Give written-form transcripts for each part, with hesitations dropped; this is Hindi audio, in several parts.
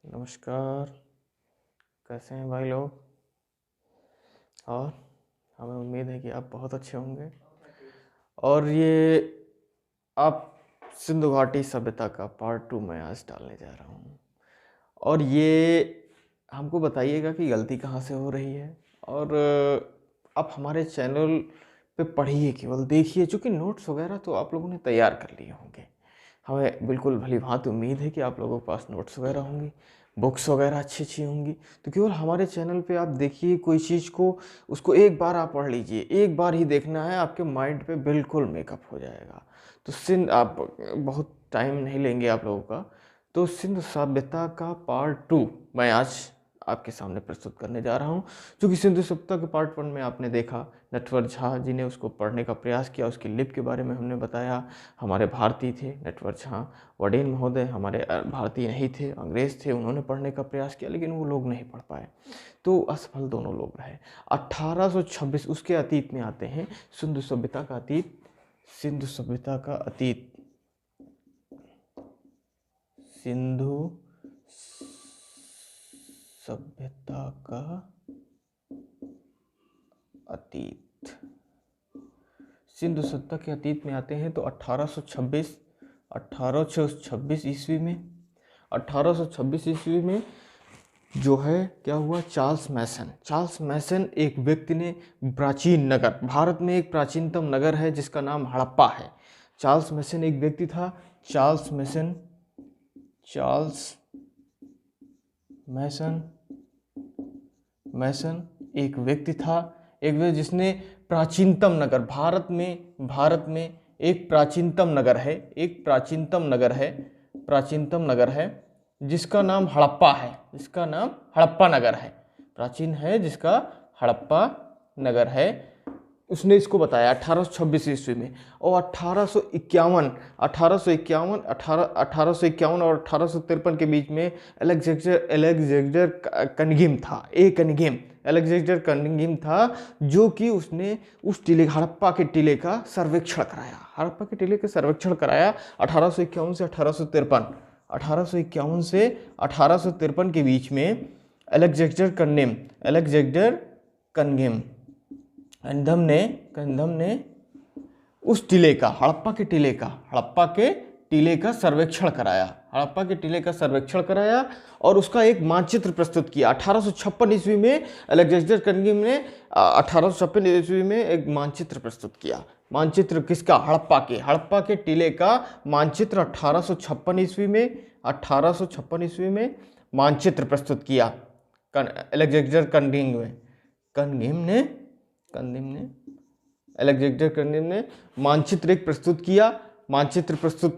नमस्कार। कैसे हैं भाई लोग? और हमें उम्मीद है कि आप बहुत अच्छे होंगे। और ये आप सिंधु घाटी सभ्यता का पार्ट 2 मैं आज डालने जा रहा हूँ। और ये हमको बताइएगा कि गलती कहाँ से हो रही है। और आप हमारे चैनल पे पढ़िए, केवल देखिए, चूँकि नोट्स वगैरह तो आप लोगों ने तैयार कर लिए होंगे। हमें बिल्कुल भली भांति उम्मीद है कि आप लोगों के पास नोट्स वगैरह होंगी, बुक्स वगैरह अच्छी अच्छी होंगी। तो केवल हमारे चैनल पे आप देखिए कोई चीज़ को, उसको एक बार आप पढ़ लीजिए, एक बार ही देखना है, आपके माइंड पे बिल्कुल मेकअप हो जाएगा। तो सिंध आप बहुत टाइम नहीं लेंगे आप लोगों का। तो सिंधु सभ्यता का पार्ट 2 मैं आज आपके सामने प्रस्तुत करने जा रहा हूँ। क्योंकि सिंधु सभ्यता के पार्ट 1 में आपने देखा, नटवर झा जी ने उसको पढ़ने का प्रयास किया, उसकी लिपि के बारे में हमने बताया। हमारे भारतीय थे नटवर झा, वडेन महोदय हमारे भारतीय नहीं थे, अंग्रेज थे, उन्होंने पढ़ने का प्रयास किया लेकिन वो लोग नहीं पढ़ पाए, तो असफल दोनों लोग रहे। 1826 उसके अतीत में आते हैं, सिंधु सभ्यता का अतीत। सिंधु सभ्यता का अतीत, सिंधु सभ्यता का अतीत। सिंधु सभ्यता के अतीत में आते हैं तो 1826 ईस्वी में, 1826 ईस्वी में जो है क्या हुआ, चार्ल्स मैसन एक व्यक्ति ने प्राचीन नगर, भारत में एक प्राचीनतम नगर है जिसका नाम हड़प्पा है। चार्ल्स मैसन एक व्यक्ति था, चार्ल्स मैसन एक व्यक्ति था, एक व्यक्ति जिसने प्राचीनतम नगर, भारत में एक प्राचीनतम नगर है जिसका नाम हड़प्पा है, जिसका नाम हड़प्पा नगर है, प्राचीन है जिसका हड़प्पा नगर है। उसने इसको बताया 1826 ईस्वी में। और 1851 और 1853 के बीच में अलेक्जेंडर कनिंघम था, अलेक्जेंडर कनिंघम था, जो कि उसने उस टीले, हड़प्पा के टीले का सर्वेक्षण कराया, 1851 से 1853, 1851 से 1853 के बीच में अलेक्जेंडर कनिंघम ने उस टीले का, हड़प्पा के टीले का सर्वेक्षण कराया, और उसका एक मानचित्र प्रस्तुत किया। 1856 ईस्वी में अलेक्जेंडर कनिंघम ने 1856 ईस्वी में एक मानचित्र प्रस्तुत किया। मानचित्र किसका? हड़प्पा के टीले का मानचित्र 1856 ईस्वी में मानचित्र प्रस्तुत किया अलेक्जेंडर कनिंघम ने मानचित्र एक प्रस्तुत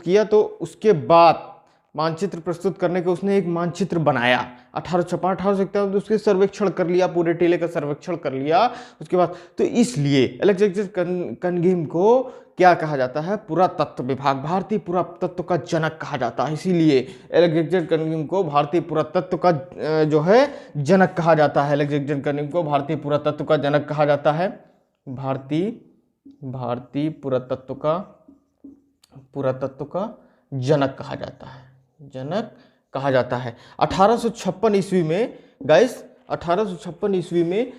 किया। तो उसके बाद मानचित्र प्रस्तुत करने के उसने एक मानचित्र बनाया 1851 उसके सर्वेक्षण कर लिया, पूरे टीले का सर्वेक्षण कर लिया उसके बाद। तो इसलिए अलेक्जेंडर कनिंघम को क्या कहा जाता है? पुरातत्व विभाग, भारतीय पुरातत्व का जनक कहा जाता है। इसीलिए अलेक्जेंडर कनिंघम को भारतीय पुरातत्व का जो है जनक कहा जाता है। अलेक्जेंडर कनिंघम को भारतीय पुरातत्व का जनक कहा जाता है, भारतीय पुरातत्व का जनक कहा जाता है। 1856 ईस्वी में गाइस, 1856 ईस्वी में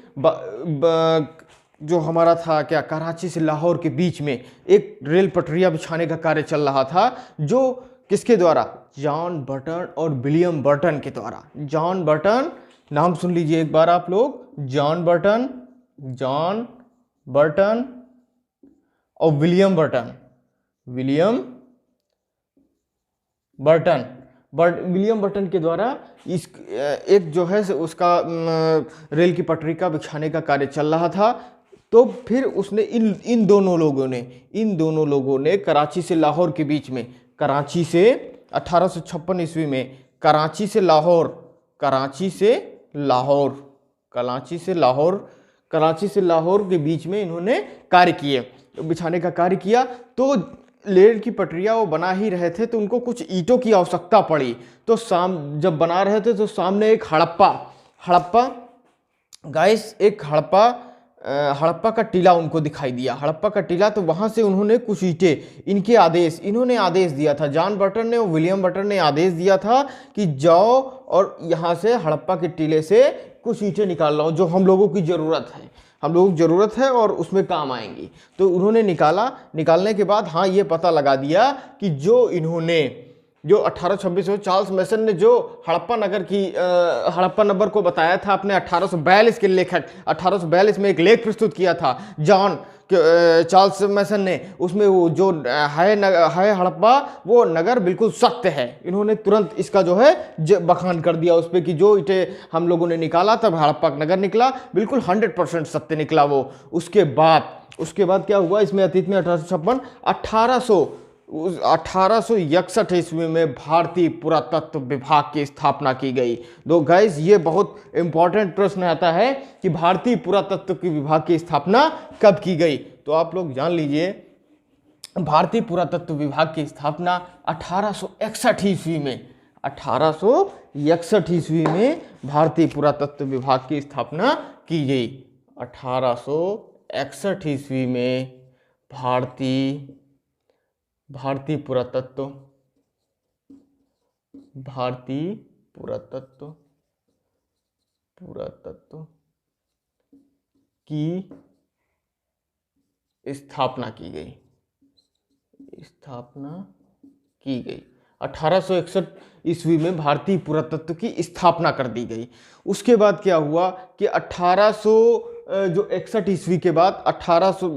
जो हमारा था क्या, कराची से लाहौर के बीच में एक रेल पटरिया बिछाने का कार्य चल रहा था, जो किसके द्वारा? जॉन बर्टन और विलियम बर्टन के द्वारा। जॉन बर्टन, नाम सुन लीजिए एक बार आप लोग, जॉन बर्टन और विलियम बर्टन के द्वारा इस एक जो है उसका रेल की पटरी का बिछाने का कार्य चल रहा था। तो फिर उसने इन दोनों लोगों ने कराची से लाहौर के बीच में, कराची से 1856 ईस्वी में कराची से लाहौर के बीच में इन्होंने कार्य किए, बिछाने का कार्य किया। तो रेल की पटरियां वो बना ही रहे थे, तो उनको कुछ ईंटों की आवश्यकता पड़ी। तो जब बना रहे थे तो सामने एक हड़प्पा गाइस, एक हड़प्पा हड़प्पा का टीला उनको दिखाई दिया। हड़प्पा का टीला, तो वहाँ से उन्होंने कुछ ईंटें, इन्होंने आदेश दिया था, जॉन बटन ने और विलियम बटन ने आदेश दिया था कि जाओ और यहाँ से हड़प्पा के टीले से कुछ ईंटें निकाल लाओ जो हम लोगों की ज़रूरत है और उसमें काम आएंगी। तो उन्होंने निकालने के बाद हाँ ये पता लगा दिया कि जो 1826 में चार्ल्स मैसन ने जो हड़प्पा नंबर को बताया था अपने 1842 के लेखक, 1842 में एक लेख प्रस्तुत किया था चार्ल्स मैसन ने, उसमें वो जो है हड़प्पा वो नगर बिल्कुल सत्य है। इन्होंने तुरंत इसका जो है बखान कर दिया उस पर कि जो ईंटें हम लोगों ने निकाला तब हड़प्पा नगर निकला, बिल्कुल 100% सत्य निकला वो। उसके बाद क्या हुआ इसमें अतीत में 1861 ईस्वी में भारतीय पुरातत्व विभाग की स्थापना की गई। तो गाइस ये बहुत इंपॉर्टेंट प्रश्न आता है कि भारतीय पुरातत्व की विभाग की स्थापना कब की गई। तो आप लोग जान लीजिए, भारतीय पुरातत्व विभाग की स्थापना 1861 ईस्वी में, 1861 ईस्वी में भारतीय पुरातत्व विभाग की स्थापना की गई। 1861 ईस्वी में भारतीय पुरातत्व की स्थापना की गई। 1861 ईस्वी में भारतीय पुरातत्व की स्थापना कर दी गई। उसके बाद क्या हुआ कि 1861 ईस्वी के बाद 1800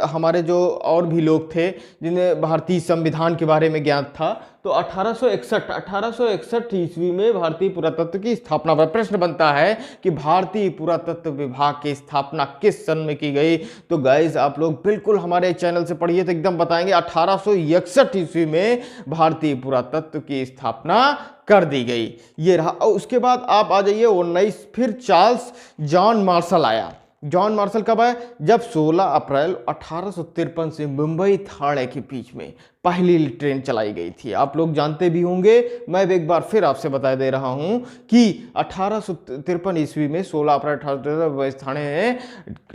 हमारे जो और भी लोग थे जिन्हें भारतीय संविधान के बारे में ज्ञान था, तो 1861 ईस्वी में भारतीय पुरातत्व की स्थापना पर प्रश्न बनता है कि भारतीय पुरातत्व विभाग की स्थापना किस सन में की गई। तो गाइज आप लोग बिल्कुल हमारे चैनल से पढ़िए तो एकदम बताएंगे 1861 ईस्वी में भारतीय पुरातत्व की स्थापना कर दी गई। ये रहा। और उसके बाद आप आ जाइए फिर चार्ल्स जॉन मार्शल आया। जॉन मार्शल कब आया? जब 16 अप्रैल 1853 से मुंबई थाने के बीच में पहली ट्रेन चलाई गई थी। आप लोग जानते भी होंगे, मैं एक बार फिर आपसे बता दे रहा हूं कि 1853 ईस्वी में 16 अप्रैल 1853 थाने में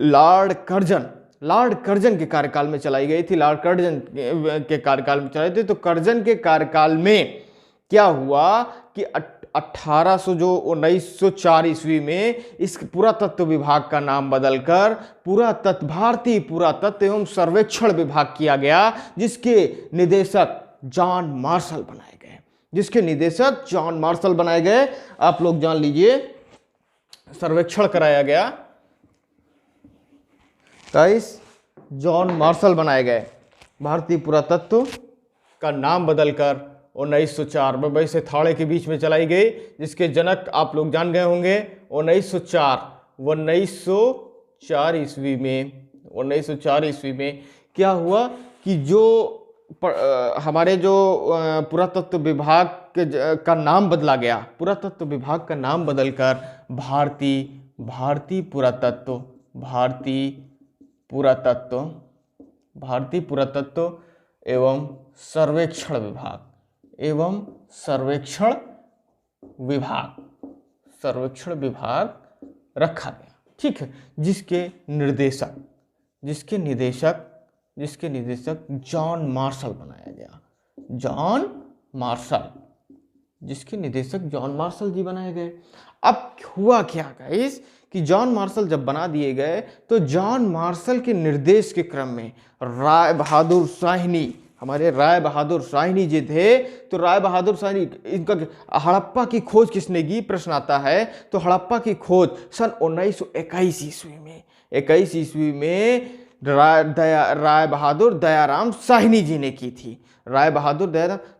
लॉर्ड कर्जन के कार्यकाल में चलाई गई थी। लॉर्ड कर्जन के कार्यकाल में चलाई थी। तो कर्जन के कार्यकाल में क्या हुआ कि 1904 ईस्वी में इस पुरातत्व विभाग का नाम बदलकर भारतीय पुरातत्व एवं सर्वेक्षण विभाग किया गया, जिसके निदेशक जॉन मार्शल बनाए गए। आप लोग जान लीजिए, सर्वेक्षण कराया गया, गाइस जॉन मार्शल बनाए गए। भारतीय पुरातत्व का नाम बदलकर 1904 मुंबई से थाने के बीच में चलाई गई, जिसके जनक आप लोग जान गए होंगे। 1904 ईस्वी में क्या हुआ कि जो हमारे जो पुरातत्व विभाग का नाम बदला गया, पुरातत्व विभाग का नाम बदलकर भारतीय पुरातत्व एवं सर्वेक्षण विभाग रखा गया। ठीक है, जिसके निदेशक जॉन मार्शल बनाया गया। जिसके निदेशक जॉन मार्शल जी बनाए गए। अब हुआ क्या गाइस कि जॉन मार्शल जब बना दिए गए तो जॉन मार्शल के निर्देश के क्रम में हमारे राय बहादुर शाहिनी जी थे। तो राय बहादुर शाहिनी, इनका हड़प्पा की खोज किसने की, प्रश्न आता है। तो हड़प्पा की खोज सन 1921 ईस्वी में राय बहादुर दयाराम शाहिनी जी ने की थी।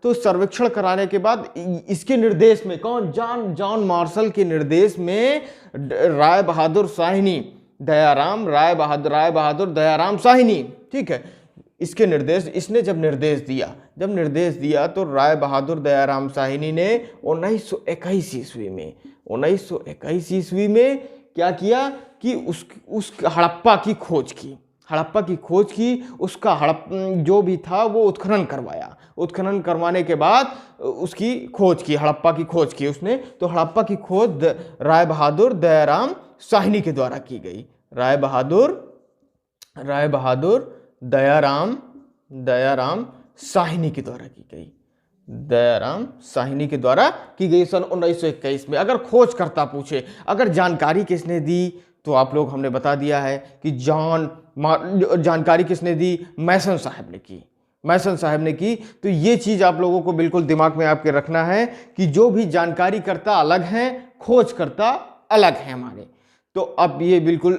तो सर्वेक्षण कराने के बाद इसके निर्देश में जॉन मार्शल के निर्देश में राय बहादुर दयाराम शाहिनी, ठीक है, इसने जब निर्देश दिया तो राय बहादुर दयाराम शाहिनी ने 1921 ईस्वी में क्या किया कि उस हड़प्पा की खोज की। उसका जो भी था वो उत्खनन करवाने के बाद उसकी हड़प्पा की खोज की उसने। तो हड़प्पा की खोज राय बहादुर दयाराम शाहिनी के द्वारा की गई। राय बहादुर दयाराम साहनी के द्वारा की गई, दयाराम साहनी के द्वारा की गई सन 1921 में। अगर खोजकर्ता पूछे अगर जानकारी किसने दी, तो आप लोग हमने बता दिया है कि जानकारी किसने दी, मैसन साहब ने की। तो ये चीज आप लोगों को बिल्कुल दिमाग में आपके रखना है कि जो भी जानकारीकर्ता अलग हैं, खोजकर्ता अलग हैं हमारे। तो अब ये बिल्कुल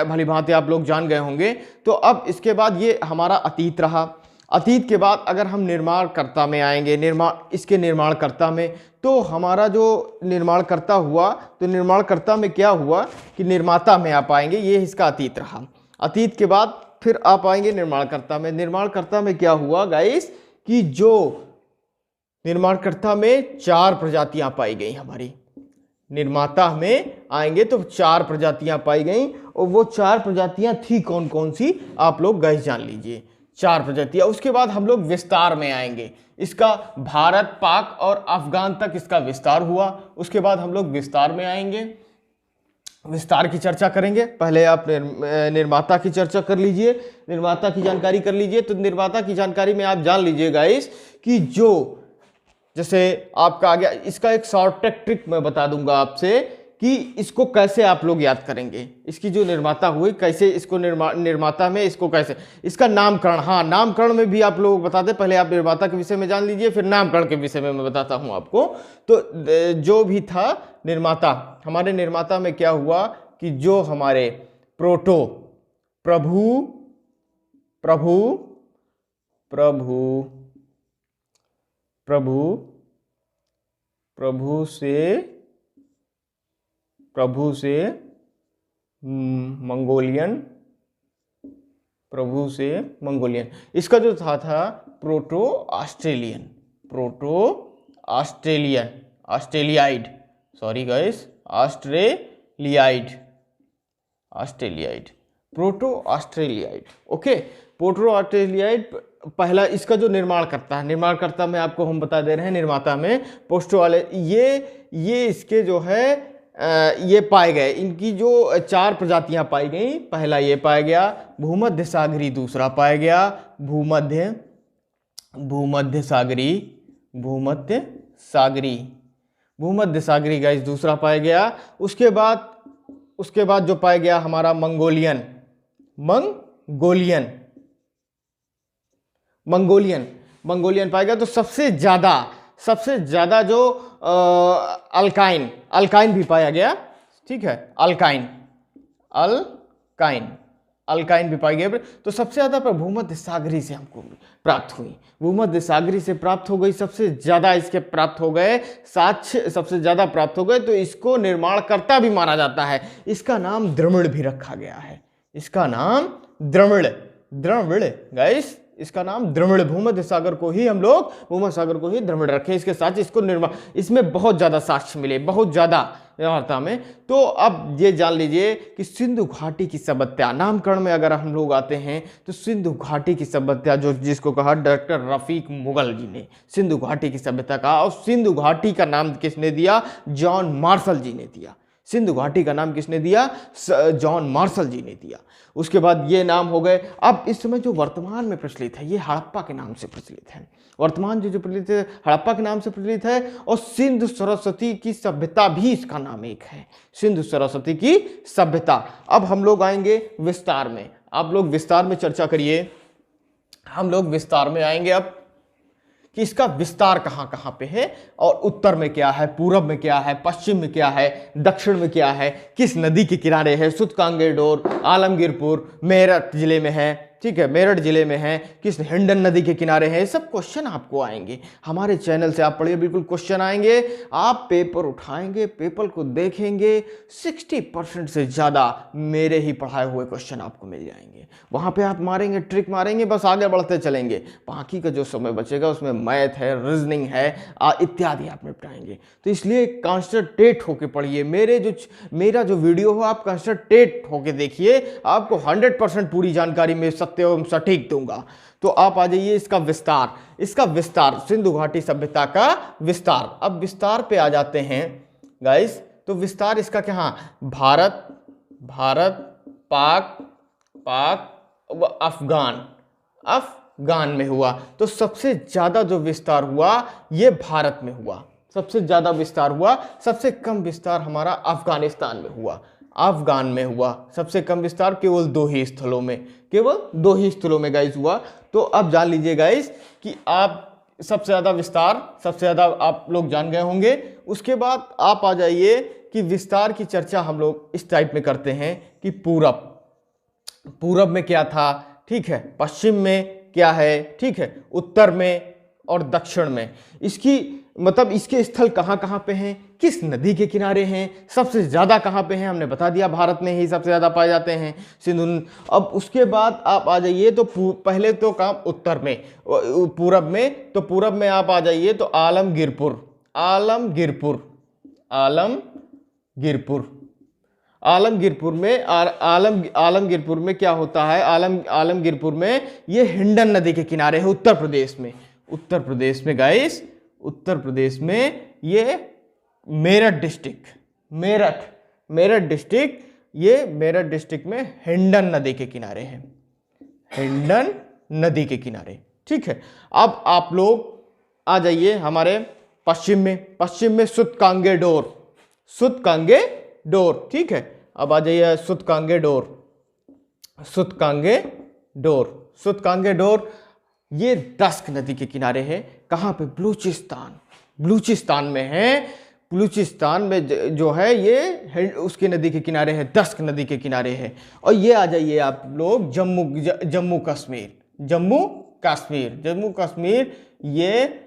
भली भांति आप लोग जान गए होंगे। तो अब इसके बाद ये हमारा अतीत रहा। अतीत के बाद अगर हम निर्माणकर्ता में आएंगे, इसके निर्माणकर्ता में, तो हमारा जो निर्माणकर्ता हुआ, तो निर्माणकर्ता में क्या हुआ कि निर्माता में आप आएंगे, ये इसका अतीत रहा। अतीत के बाद फिर आप आएंगे निर्माणकर्ता में। निर्माणकर्ता में क्या हुआ गाइस कि जो निर्माणकर्ता में 4 प्रजातियां पाई गई हमारी। निर्माता में आएंगे तो 4 प्रजातियां पाई गई, और वो 4 प्रजातियां थी कौन कौन सी, आप लोग गाइस जान लीजिए 4 प्रजातियां। उसके बाद हम लोग विस्तार में आएंगे। इसका भारत, पाक और अफगान तक इसका विस्तार हुआ। उसके बाद हम लोग विस्तार में आएंगे, विस्तार की चर्चा करेंगे। पहले आप निर्माता की चर्चा कर लीजिए, निर्माता की जानकारी कर लीजिए। तो निर्माता की जानकारी में आप जान लीजिए गाइस कि जो जैसे आपका आ गया, इसका एक शॉर्ट ट्रिक मैं बता दूंगा आपसे कि इसको कैसे आप लोग याद करेंगे। इसकी जो निर्माता हुई कैसे इसको निर्माता में इसको कैसे, इसका नामकरण, हाँ नामकरण में भी आप लोग बता दें। पहले आप निर्माता के विषय में जान लीजिए, फिर नामकरण के विषय में मैं बताता हूं आपको। तो जो भी था निर्माता, हमारे निर्माता में क्या हुआ कि जो हमारे प्रभु से मंगोलियन, इसका जो था proto Australoid, sorry guys, Australoid, proto Australoid. Okay, proto Australoid पहला इसका जो निर्माणकर्ता में आपको हम बता दे रहे हैं। निर्माता में पोस्टो वाले ये इसके जो है ये पाए गए, इनकी जो 4 प्रजातियां पाई गई। पहला ये पाया गया भूमध्य सागरी, दूसरा पाया गया भूमध्य सागरी गाइस, दूसरा पाया गया। उसके बाद जो पाया गया हमारा मंगोलियन पाया गया। तो सबसे ज्यादा जो अल्काइन भी पाया गया, ठीक है, अल्काइन भी पाई गई। तो सबसे ज्यादा पर भूमध्य सागरी से हमको प्राप्त हुई, भूमध्य सागरी से प्राप्त हो गई, सबसे ज्यादा इसके प्राप्त हो गए, साक्ष्य सबसे ज्यादा प्राप्त हो गए। तो इसको निर्माणकर्ता भी माना जाता है। इसका नाम द्रविड़ भी रखा गया है, इसका नाम द्रविड़ गाइस, इसका नाम द्रविड़, भूमध्य सागर को ही द्रविड़ रखे। इसके साथ इसको इसमें बहुत ज्यादा साक्ष्य मिले, बहुत ज्यादा वार्ता में। तो अब ये जान लीजिए कि सिंधु घाटी की सभ्यता, नामकरण में अगर हम लोग आते हैं तो सिंधु घाटी की सभ्यता, जो जिसको कहा डॉक्टर रफीक मुगल जी ने सिंधु घाटी की सभ्यता कहा। और सिंधु घाटी का नाम किसने दिया, जॉन मार्शल जी ने दिया। सिंधु घाटी का नाम किसने दिया, जॉन मार्शल जी ने दिया। उसके बाद ये नाम हो गए। अब इस समय जो वर्तमान में प्रचलित है, ये हड़प्पा के नाम से प्रचलित है। वर्तमान जो प्रचलित है हड़प्पा के नाम से प्रचलित है। और सिंधु सरस्वती की सभ्यता भी इसका नाम एक है, सिंधु सरस्वती की सभ्यता। अब हम लोग आएंगे विस्तार में, आप लोग विस्तार में चर्चा करिए। हम लोग विस्तार में आएंगे अब कि इसका विस्तार कहाँ कहाँ पे है, और उत्तर में क्या है, पूरब में क्या है, पश्चिम में क्या है, दक्षिण में क्या है, किस नदी के किनारे है, सुतकांगेडोर, आलमगीरपुर, मेरठ जिले में है, ठीक है, मेरठ जिले में है, किस हिंडन नदी के किनारे है। सब क्वेश्चन आपको आएंगे हमारे चैनल से, आप पढ़िए, बिल्कुल क्वेश्चन आएंगे। आप पेपर उठाएंगे, पेपर को देखेंगे, 60% से ज़्यादा मेरे ही पढ़ाए हुए क्वेश्चन आपको मिल जाएंगे। वहाँ पे आप मारेंगे, ट्रिक मारेंगे, बस आगे बढ़ते चलेंगे। बाकी का जो समय बचेगा उसमें मैथ है, रीजनिंग है, इत्यादि आप निपटाएंगे। तो इसलिए कंसंट्रेट होकर पढ़िए। मेरा जो वीडियो हो आप कंसंट्रेट होकर देखिए, आपको 100% पूरी जानकारी में एवं सटीक दूंगा। तो आप आ जाइए इसका विस्तार, सिंधु घाटी सभ्यता का विस्तार। अब विस्तार पे आ जाते हैं गाइस। तो विस्तार इसका क्या, भारत, पाक अफगान में हुआ। तो सबसे ज्यादा जो विस्तार हुआ ये भारत में हुआ, सबसे ज्यादा विस्तार हुआ। सबसे कम विस्तार हमारा अफगानिस्तान में हुआ, अफगान में हुआ। सबसे कम विस्तार केवल 2 ही स्थलों में, केवल 2 ही स्थलों में गाइस हुआ। तो अब जान लीजिए गाइस कि आप सबसे ज्यादा विस्तार, सबसे ज्यादा आप लोग जान गए होंगे। उसके बाद आप आ जाइए कि विस्तार की चर्चा हम लोग इस टाइप में करते हैं कि पूरब में क्या था, ठीक है, पश्चिम में क्या है, ठीक है, उत्तर में और दक्षिण में। इसकी मतलब इसके स्थल कहाँ कहाँ पे हैं, किस नदी के किनारे हैं, सबसे ज्यादा कहाँ पे हैं, हमने बता दिया भारत में ही सबसे ज्यादा पाए जाते हैं, सिंधु। अब उसके बाद आप आ जाइए तो पहले तो काम उत्तर में, पूरब में। तो पूरब में आप आ जाइए तो आलमगीरपुर में क्या होता है, आलमगीरपुर में ये हिंडन नदी के किनारे है, उत्तर प्रदेश में गाइस, उत्तर प्रदेश में ये मेरठ डिस्ट्रिक्ट में हिंडन नदी के किनारे है, हिंडन नदी के किनारे, ठीक है। अब आप लोग आ जाइए हमारे पश्चिम में सुतकांगे डोर, ठीक है। अब आ जाइए सुतकांगे डोर, ये दस्क नदी के किनारे है। कहाँ पे, बलूचिस्तान में है। बलूचिस्तान में जो है ये उसके नदी के किनारे है, दस्क नदी के किनारे है। और ये आ जाइए आप लोग जम्मू कश्मीर, ये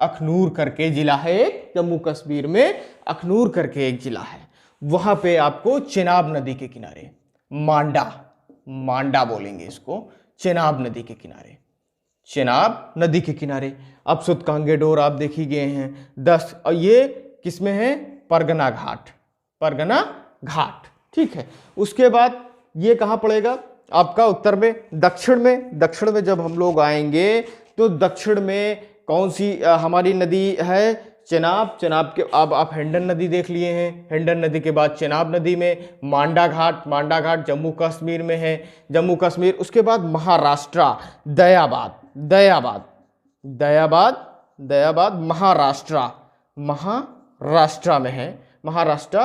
अखनूर करके जिला है, जम्मू कश्मीर में अखनूर करके एक जिला है। वहां पे आपको चेनाब नदी के किनारे, मांडा बोलेंगे इसको, चेनाब नदी के किनारे। अब सुतकांगे डोर आप देख ही गए हैं, 10। और ये किसमें है, परगना घाट, ठीक है। उसके बाद ये कहाँ पड़ेगा आपका, उत्तर में। दक्षिण में जब हम लोग आएंगे तो दक्षिण में कौन सी हमारी नदी है, चेनाब के। अब आप हिंडन नदी देख लिए हैं, हिंडन नदी के बाद चेनाब नदी में मांडा घाट जम्मू कश्मीर में है, जम्मू कश्मीर। उसके बाद महाराष्ट्र, दयाबाद महाराष्ट्र में है, महाराष्ट्र।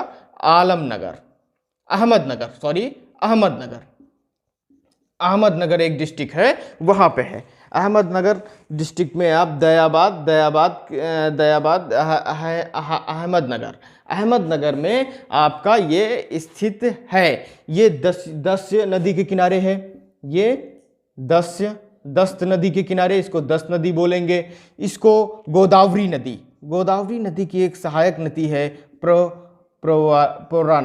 अहमदनगर एक डिस्ट्रिक्ट है, वहां पे है। अहमदनगर डिस्ट्रिक्ट में आप अहमदनगर में आपका ये स्थित है। ये दस्य नदी के किनारे है, ये दस्त नदी के किनारे, इसको दस्त नदी बोलेंगे। इसको गोदावरी नदी की एक सहायक नदी है, प्रवरा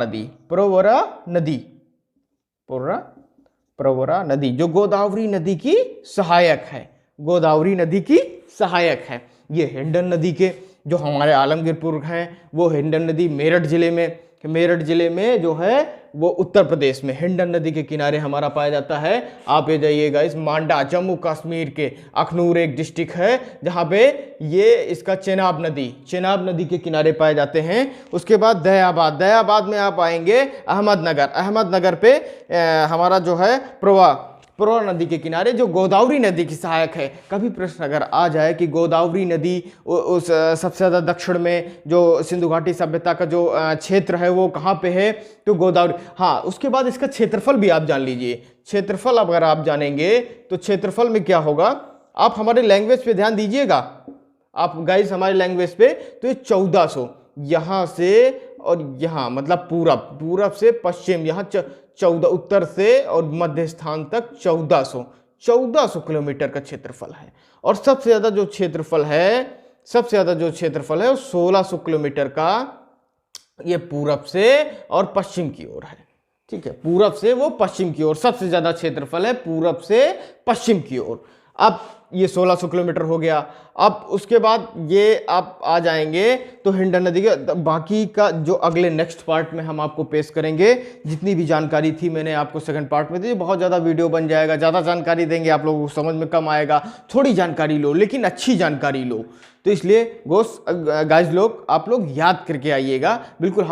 नदी, जो गोदावरी नदी की सहायक है। ये हिंडन नदी के जो हमारे आलमगीरपुर हैं, वो हिंडन नदी मेरठ जिले में जो है वो उत्तर प्रदेश में हिंडन नदी के किनारे हमारा पाया जाता है। आप ये जाइएगा इस मांडा, जम्मू कश्मीर के अखनूर एक डिस्ट्रिक्ट है जहाँ पे ये इसका चेनाब नदी के किनारे पाए जाते हैं। उसके बाद दयाबाद में आप आएंगे अहमदनगर पे हमारा जो है प्रवरा नदी के किनारे, जो गोदावरी नदी की सहायक है। कभी प्रश्न अगर आ जाए कि गोदावरी नदी उस सबसे ज़्यादा दक्षिण में जो सिंधु घाटी सभ्यता का जो क्षेत्र है वो कहाँ पे है, तो गोदावरी। हाँ, उसके बाद इसका क्षेत्रफल भी आप जान लीजिए। क्षेत्रफल अगर आप जानेंगे तो क्षेत्रफल में क्या होगा, आप हमारे लैंग्वेज पे ध्यान दीजिएगा, आप गाइस हमारे लैंग्वेज पे। तो ये 1400 यहाँ से और यहाँ मतलब पूरब से पश्चिम, यहाँ 14 उत्तर से और मध्य स्थान तक 1400 किलोमीटर का क्षेत्रफल है। और सबसे ज्यादा जो क्षेत्रफल है वो 1600 किलोमीटर का ये पूरब से और पश्चिम की ओर है, ठीक है। पूरब से वो पश्चिम की ओर सबसे ज्यादा क्षेत्रफल है, पूरब से पश्चिम की ओर। अब ये 1600 किलोमीटर हो गया। अब उसके बाद ये आप आ जाएंगे तो हिंडन नदी के बाकी का जो अगले नेक्स्ट पार्ट में हम आपको पेश करेंगे। जितनी भी जानकारी थी मैंने आपको सेकंड पार्ट में दी। बहुत ज़्यादा वीडियो बन जाएगा, ज़्यादा जानकारी देंगे आप लोगों को समझ में कम आएगा। थोड़ी जानकारी लो लेकिन अच्छी जानकारी लो, तो इसलिए गाइस लोग, आप लोग याद करके आइएगा। बिल्कुल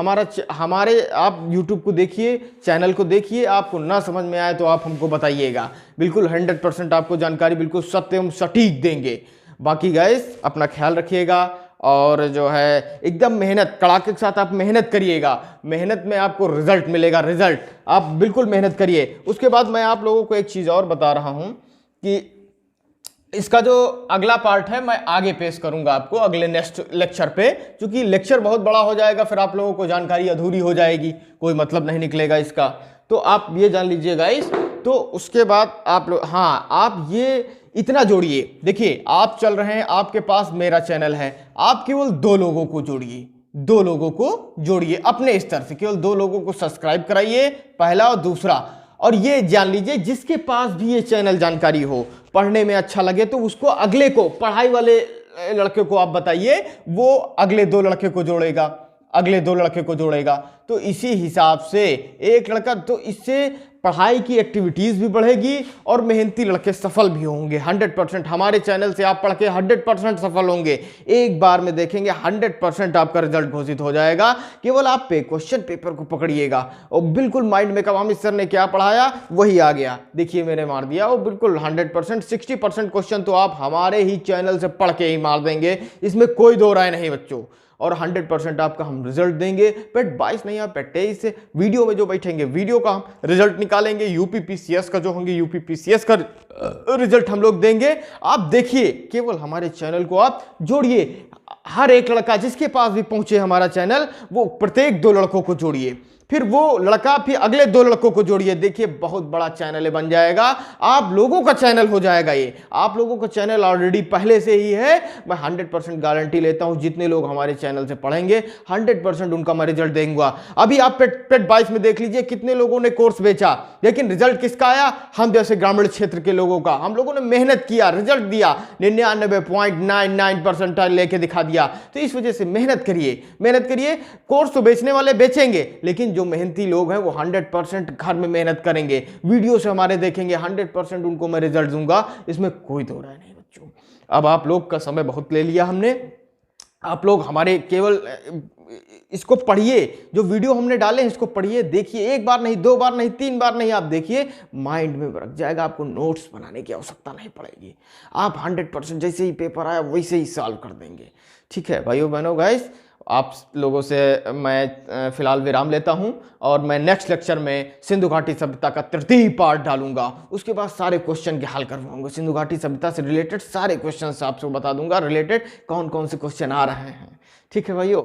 हमारे आप यूट्यूब को देखिए, चैनल को देखिए, आपको ना समझ में आए तो आप हमको बताइएगा। बिल्कुल 100% आपको जानकारी बिल्कुल सत्य एवं सटीक देंगे। बाकी गाइस अपना ख्याल रखिएगा और जो है एकदम मेहनत कड़ाके के साथ आप मेहनत करिएगा। मेहनत में आपको रिजल्ट मिलेगा, रिजल्ट। आप बिल्कुल मेहनत करिए। उसके बाद मैं आप लोगों को एक चीज़ और बता रहा हूं कि इसका जो अगला पार्ट है मैं आगे पेश करूंगा आपको अगले नेक्स्ट लेक्चर पे, क्योंकि लेक्चर बहुत बड़ा हो जाएगा, फिर आप लोगों को जानकारी अधूरी हो जाएगी, कोई मतलब नहीं निकलेगा इसका। तो आप ये जान लीजिए गाइस। तो उसके बाद आप लोग, हाँ, आप ये इतना जोड़िए। देखिए आप चल रहे हैं, आपके पास मेरा चैनल है, आप केवल 2 लोगों को जोड़िए, 2 लोगों को जोड़िए अपने स्तर से, केवल 2 लोगों को सब्सक्राइब कराइए, पहला और दूसरा। और ये जान लीजिए जिसके पास भी ये चैनल जानकारी हो, पढ़ने में अच्छा लगे तो उसको अगले को, पढ़ाई वाले लड़के को आप बताइए, वो अगले 2 लड़के को जोड़ेगा, अगले 2 लड़के को जोड़ेगा। तो इसी हिसाब से एक लड़का, तो इससे पढ़ाई की एक्टिविटीज भी बढ़ेगी और मेहनती लड़के सफल भी होंगे 100%। हमारे चैनल से आप पढ़ के 100% सफल होंगे। एक बार में देखेंगे 100% आपका रिजल्ट घोषित हो जाएगा। केवल आप क्वेश्चन पेपर को पकड़िएगा और बिल्कुल माइंड में, कब अमित सर ने क्या पढ़ाया वही आ गया, देखिए मैंने मार दिया, वो बिल्कुल 100%। 60% क्वेश्चन तो आप हमारे ही चैनल से पढ़ के ही मार देंगे, इसमें कोई दो राय नहीं बच्चों। और 100% आपका हम रिजल्ट देंगे। पेट 22 नहीं, आप पेट 23 से वीडियो में जो बैठेंगे, वीडियो का हम रिजल्ट निकालेंगे। यूपीपीसीएस का जो होंगे, यूपीपीसीएस का रिजल्ट हम लोग देंगे। आप देखिए, केवल हमारे चैनल को आप जोड़िए। हर एक लड़का जिसके पास भी पहुंचे हमारा चैनल, वो प्रत्येक 2 लड़कों को जोड़िए, फिर वो लड़का फिर अगले 2 लड़कों को जोड़िए। देखिए बहुत बड़ा चैनल बन जाएगा, आप लोगों का चैनल हो जाएगा ये। आप लोगों का चैनल ऑलरेडी पहले से ही है। मैं 100% गारंटी लेता हूं, जितने लोग हमारे चैनल से पढ़ेंगे 100% उनका मैं रिजल्ट दूंगा। अभी आप पेट 22 में देख लीजिए कितने लोगों ने कोर्स बेचा, लेकिन रिजल्ट किसका आया? हम जैसे ग्रामीण क्षेत्र के लोगों का। हम लोगों ने मेहनत किया, रिजल्ट दिया, 99.99% लेके दिखा दिया। तो इस वजह से मेहनत करिए, मेहनत करिए। कोर्स तो बेचने वाले बेचेंगे, लेकिन जो मेहनती लोग हैं वो 100% घर में मेहनत करेंगे, वीडियो से हमारे देखेंगे, 100% उनको मैं रिजल्ट दूंगा, इसमें कोई दो राय नहीं बच्चों। अब आप लोग का समय बहुत ले लिया हमने। आप लोग हमारे केवल इसको पढ़िए, जो वीडियो हमने डाले हैं इसको पढ़िए, देखिए। 1 बार नहीं, 2 बार नहीं, 3 बार नहीं, आप देखिए, माइंड में रख जाएगा। आपको नोट्स बनाने की आवश्यकता नहीं पड़ेगी। आप 100% जैसे ही पेपर आया वैसे ही सॉल्व कर देंगे। ठीक है भाइयों बहनों, गाइस आप लोगों से मैं फिलहाल विराम लेता हूं और मैं नेक्स्ट लेक्चर में सिंधु घाटी सभ्यता का 3 पार्ट डालूंगा। उसके बाद सारे क्वेश्चन के हल करवाऊंगा। सिंधु घाटी सभ्यता से रिलेटेड सारे क्वेश्चन आपसे बता दूंगा, रिलेटेड कौन कौन से क्वेश्चन आ रहे हैं। ठीक है भाइयों।